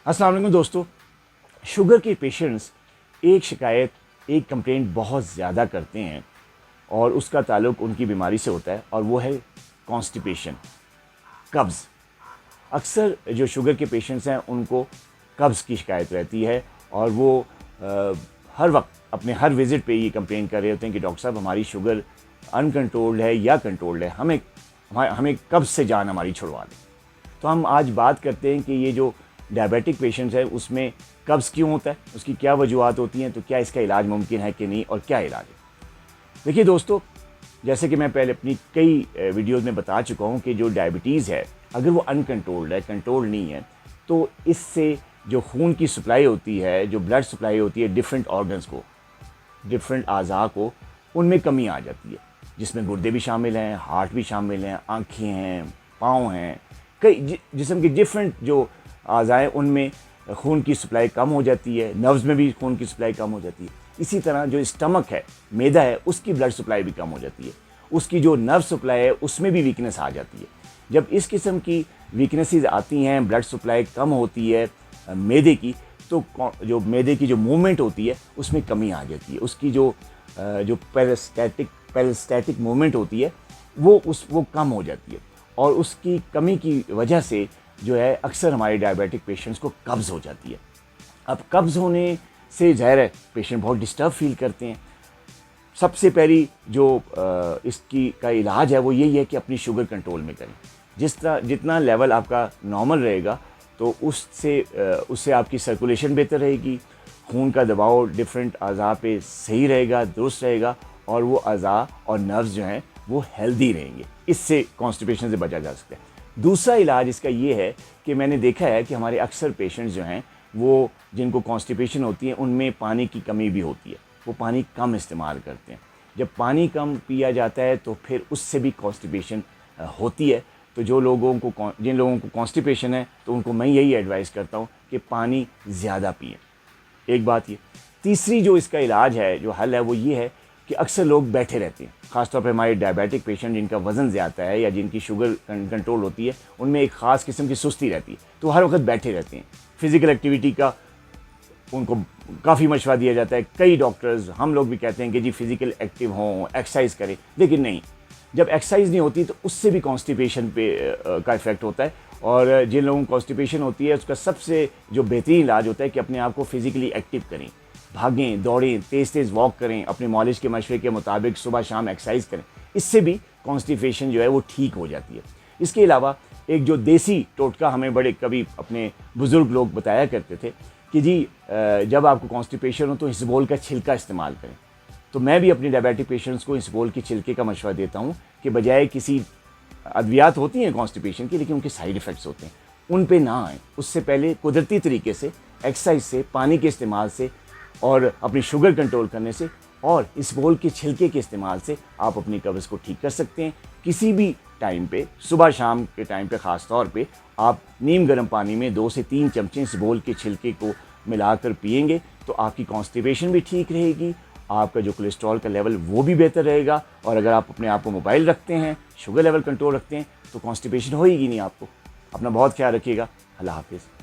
अस्सलाम वालेकुम दोस्तों। शुगर के पेशेंट्स एक शिकायत, एक कंप्लेंट बहुत ज़्यादा करते हैं और उसका ताल्लुक उनकी बीमारी से होता है और वो है कॉन्स्टिपेशन, कब्ज़। अक्सर जो शुगर के पेशेंट्स हैं उनको कब्ज़ की शिकायत रहती है और वो हर वक्त अपने हर विज़िट पे ये कंप्लेन कर रहे होते हैं कि डॉक्टर साहब हमारी शुगर अनकंट्रोल्ड है या कंट्रोल्ड है, हमें कब्ज़ से जान हमारी छुड़वा दें। तो हम आज बात करते हैं कि ये जो डायबिटिक पेशेंट्स है उसमें कब्ज़ क्यों होता है, उसकी क्या वजूहत होती हैं, तो क्या इसका इलाज मुमकिन है कि नहीं और क्या इलाज है। देखिए दोस्तों, जैसे कि मैं पहले अपनी कई वीडियोज़ में बता चुका हूँ कि जो डायबिटीज़ है अगर वो अनकंट्रोल्ड है, कंट्रोल नहीं है, तो इससे जो खून की सप्लाई होती है, जो ब्लड सप्लाई होती है डिफरेंट ऑर्गन्स को, डिफरेंट अज़ा को, उनमें कमी आ जाती है, जिसमें गुर्दे भी शामिल हैं, हार्ट भी शामिल हैं, आँखें हैं, पाँव हैं, कई जिस्म के डिफरेंट जो अज़ाएँ उनमें खून की सप्लाई कम हो जाती है, नर्व्स में भी खून की सप्लाई कम हो जाती है। इसी तरह जो स्टमक है, मैदा है, उसकी ब्लड सप्लाई भी कम हो जाती है, उसकी जो नर्व सप्लाई है उसमें भी वीकनेस आ जाती है। जब इस किस्म की वीकनेसेस आती हैं, ब्लड सप्लाई कम होती है मैदे की, तो जो मैदे की जो मूवमेंट होती है उसमें कमी आ जाती है, उसकी जो पेरिस्टैटिक मूवमेंट होती है वो कम हो जाती है और उसकी कमी की वजह से जो है अक्सर हमारे डायबिटिक पेशेंट्स को कब्ज़ हो जाती है। अब कब्ज़ होने से ज़ाहिर है पेशेंट बहुत डिस्टर्ब फील करते हैं। सबसे पहली जो इसकी का इलाज है वो यही है कि अपनी शुगर कंट्रोल में करें। जितना लेवल आपका नॉर्मल रहेगा तो उससे आपकी सर्कुलेशन बेहतर रहेगी, खून का दबाव डिफरेंट अज़ा पे सही रहेगा, दुरुस्त रहेगा और वो अज़ा और नर्व्स जो हैं वो हेल्दी रहेंगे। इससे कॉन्स्टिपेशन से बचा जा सकता है। दूसरा इलाज इसका ये है कि मैंने देखा है कि हमारे अक्सर पेशेंट्स जो हैं वो जिनको कॉन्स्टिपेशन होती है उनमें पानी की कमी भी होती है, वो पानी कम इस्तेमाल करते हैं। जब पानी कम पिया जाता है तो फिर उससे भी कॉन्स्टिपेशन होती है। तो जिन लोगों को कॉन्स्टिपेशन है तो उनको मैं यही एडवाइस करता हूँ कि पानी ज़्यादा पिएं। एक बात ये। तीसरी जो इसका इलाज है, जो हल है, वो ये है कि अक्सर लोग बैठे रहते हैं, ख़ासतौर पे हमारे डायबिटिक पेशेंट जिनका वज़न ज़्यादा है या जिनकी शुगर कंट्रोल होती है, उनमें एक ख़ास किस्म की सुस्ती रहती है, तो हर वक्त बैठे रहते हैं। फ़िज़िकल एक्टिविटी का उनको काफ़ी मशवरा दिया जाता है। कई डॉक्टर्स, हम लोग भी कहते हैं कि जी फ़िज़िकल एक्टिव हों, एक्सरसाइज करें, लेकिन नहीं, जब एक्सरसाइज नहीं होती तो उससे भी कॉन्स्टिपेशन पे का इफ़ेक्ट होता है। और जिन लोगों को कॉन्स्टिपेशन होती है उसका सबसे जो बेहतरीन इलाज होता है कि अपने आप को फ़िज़िकली एक्टिव करें, भागें, दौड़ें, तेज़ वॉक करें, अपने मालिश के मशवरे के मुताबिक सुबह शाम एक्सरसाइज करें। इससे भी कॉन्स्टिपेशन जो है वो ठीक हो जाती है। इसके अलावा एक जो देसी टोटका हमें बड़े कभी अपने बुज़ुर्ग लोग बताया करते थे कि जी जब आपको कॉन्स्टिपेशन हो तो इसबगोल का छिलका इस्तेमाल करें। तो मैं भी अपने डायबिटिक पेशेंट्स को इसबगोल के छिलके का मशवरा देता हूँ कि बजाय किसी अद्वियात होती हैं कॉन्स्टिपेशन की लेकिन उनके साइड इफ़ेक्ट्स होते हैं, उन पे ना आए। उससे पहले कुदरती तरीके से, एक्सरसाइज से, पानी के इस्तेमाल से और अपनी शुगर कंट्रोल करने से और इसबगोल के छिलके के इस्तेमाल से आप अपनी कब्ज़ को ठीक कर सकते हैं। किसी भी टाइम पे, सुबह शाम के टाइम पे ख़ास तौर पे आप नीम गर्म पानी में 2 से 3 चमचे इसबगोल के छिलके को मिलाकर पिएंगे तो आपकी कॉन्स्टिपेशन भी ठीक रहेगी, आपका जो कोलेस्ट्रॉल का लेवल वो भी बेहतर रहेगा और अगर आप अपने आप को मोबाइल रखते हैं, शुगर लेवल कंट्रोल रखते हैं तो कॉन्स्टिपेशन होएगी नहीं आपको। अपना बहुत ख्याल रखिएगा। अल्लाह हाफ़िज़।